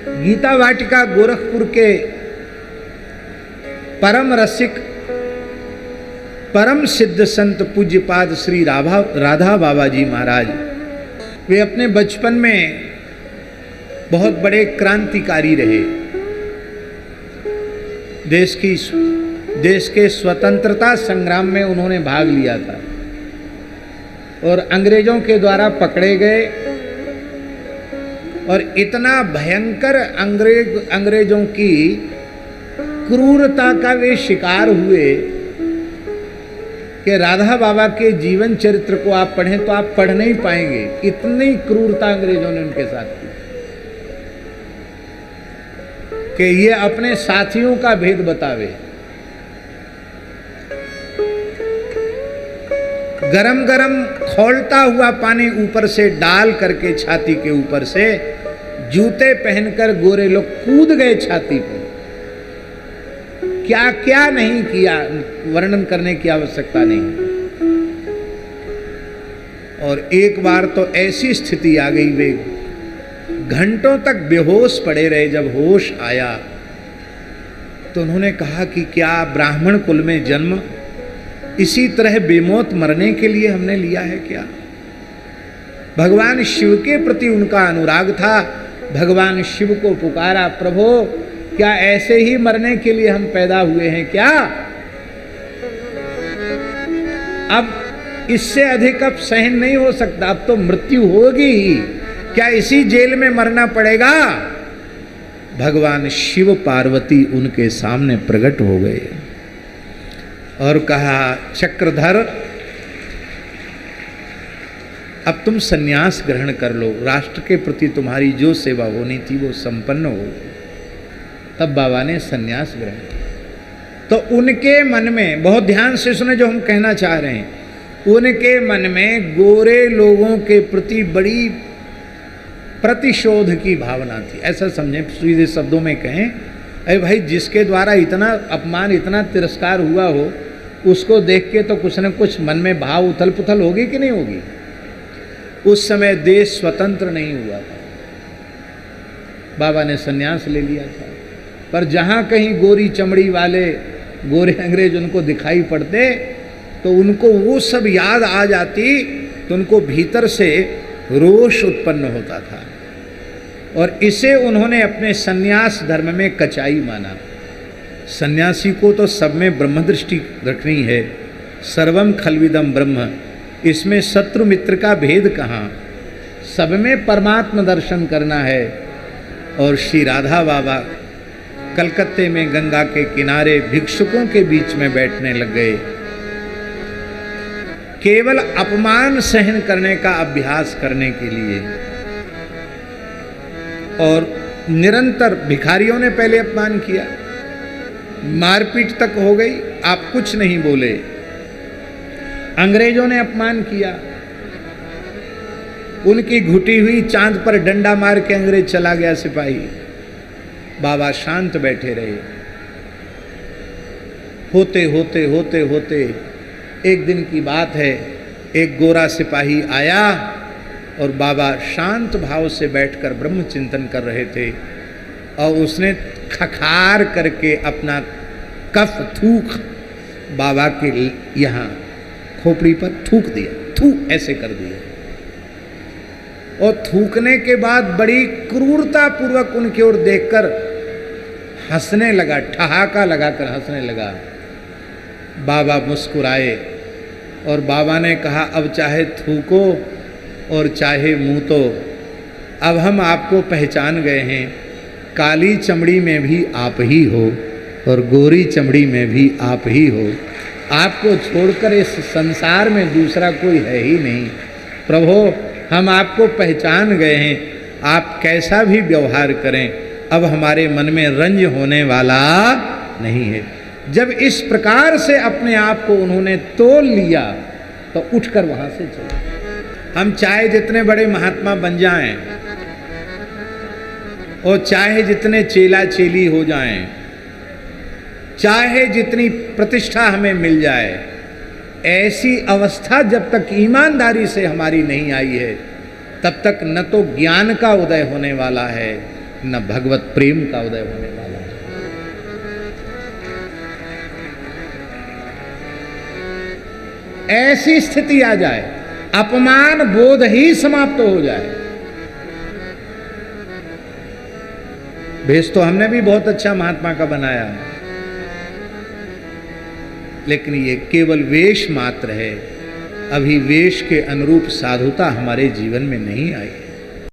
गीता वाटिका गोरखपुर के परम रसिक परम सिद्ध संत पूज्यपाद श्री राधा बाबा जी महाराज, वे अपने बचपन में बहुत बड़े क्रांतिकारी रहे। देश के स्वतंत्रता संग्राम में उन्होंने भाग लिया था और अंग्रेजों के द्वारा पकड़े गए और इतना भयंकर अंग्रेजों की क्रूरता का वे शिकार हुए कि राधा बाबा के जीवन चरित्र को आप पढ़ें तो आप पढ़ नहीं पाएंगे, इतनी क्रूरता अंग्रेजों ने उनके साथ की कि ये अपने साथियों का भेद बतावे। गरम गरम खौलता हुआ पानी ऊपर से डाल करके छाती के ऊपर से जूते पहनकर गोरे लोग कूद गए छाती पर। क्या क्या नहीं किया, वर्णन करने की आवश्यकता नहीं। और एक बार तो ऐसी स्थिति आ गई, वे घंटों तक बेहोश पड़े रहे। जब होश आया तो उन्होंने कहा कि क्या ब्राह्मण कुल में जन्म इसी तरह बेमौत मरने के लिए हमने लिया है क्या? भगवान शिव के प्रति उनका अनुराग था। भगवान शिव को पुकारा, प्रभु क्या ऐसे ही मरने के लिए हम पैदा हुए हैं क्या? अब इससे अधिक अब सहन नहीं हो सकता, अब तो मृत्यु होगी ही। क्या इसी जेल में मरना पड़ेगा? भगवान शिव पार्वती उनके सामने प्रकट हो गए और कहा, चक्रधर अब तुम सन्यास ग्रहण कर लो, राष्ट्र के प्रति तुम्हारी जो सेवा होनी थी वो संपन्न हो गई। तब बाबा ने सन्यास ग्रहण किया। तो उनके मन में, बहुत ध्यान से सुने जो हम कहना चाह रहे हैं, उनके मन में गोरे लोगों के प्रति बड़ी प्रतिशोध की भावना थी। ऐसा समझें, सीधे शब्दों में कहें, अरे भाई जिसके द्वारा इतना अपमान, इतना तिरस्कार हुआ हो, उसको देख के तो कुछ न कुछ मन में भाव उथल पुथल होगी कि नहीं होगी? उस समय देश स्वतंत्र नहीं हुआ था, बाबा ने सन्यास ले लिया था। पर जहाँ कहीं गोरी चमड़ी वाले गोरे अंग्रेज उनको दिखाई पड़ते तो उनको वो सब याद आ जाती, तो उनको भीतर से रोष उत्पन्न होता था। और इसे उन्होंने अपने सन्यास धर्म में कचाई माना। सन्यासी को तो सब में ब्रह्म दृष्टि रखनी है। सर्वम खलविदम ब्रह्म, इसमें शत्रु मित्र का भेद कहाँ, सब में परमात्मा दर्शन करना है। और श्री राधा बाबा कलकत्ते में गंगा के किनारे भिक्षुकों के बीच में बैठने लग गए, केवल अपमान सहन करने का अभ्यास करने के लिए। और निरंतर भिखारियों ने पहले अपमान किया, मारपीट तक हो गई, आप कुछ नहीं बोले। अंग्रेजों ने अपमान किया, उनकी घुटी हुई चांद पर डंडा मार के अंग्रेज चला गया सिपाही। बाबा शांत बैठे रहे। होते होते होते होते एक दिन की बात है, एक गोरा सिपाही आया और बाबा शांत भाव से बैठकर ब्रह्म चिंतन कर रहे थे और उसने खखार करके अपना कफ थूक बाबा के यहाँ खोपड़ी पर थूक दिया, थू ऐसे कर दिया। और थूकने के बाद बड़ी क्रूरता पूर्वक उनकी ओर देखकर हंसने लगा, ठहाका लगाकर हंसने लगा। बाबा मुस्कुराए और बाबा ने कहा, अब चाहे थूको और चाहे मूतो, अब हम आपको पहचान गए हैं। काली चमड़ी में भी आप ही हो और गोरी चमड़ी में भी आप ही हो। आपको छोड़कर इस संसार में दूसरा कोई है ही नहीं। प्रभु हम आपको पहचान गए हैं, आप कैसा भी व्यवहार करें, अब हमारे मन में रंज होने वाला नहीं है। जब इस प्रकार से अपने आप को उन्होंने तोल लिया तो उठकर वहां से चले। हम चाहे जितने बड़े महात्मा बन जाएं और चाहे जितने चेला चेली हो जाएं, चाहे जितनी प्रतिष्ठा हमें मिल जाए, ऐसी अवस्था जब तक ईमानदारी से हमारी नहीं आई है, तब तक न तो ज्ञान का उदय होने वाला है न भगवत प्रेम का उदय होने वाला है। ऐसी स्थिति आ जाए, अपमान बोध ही समाप्त हो जाए। भेष तो हमने भी बहुत अच्छा महात्मा का बनाया है, लेकिन ये केवल वेश मात्र है। अभी वेश के अनुरूप साधुता हमारे जीवन में नहीं आई।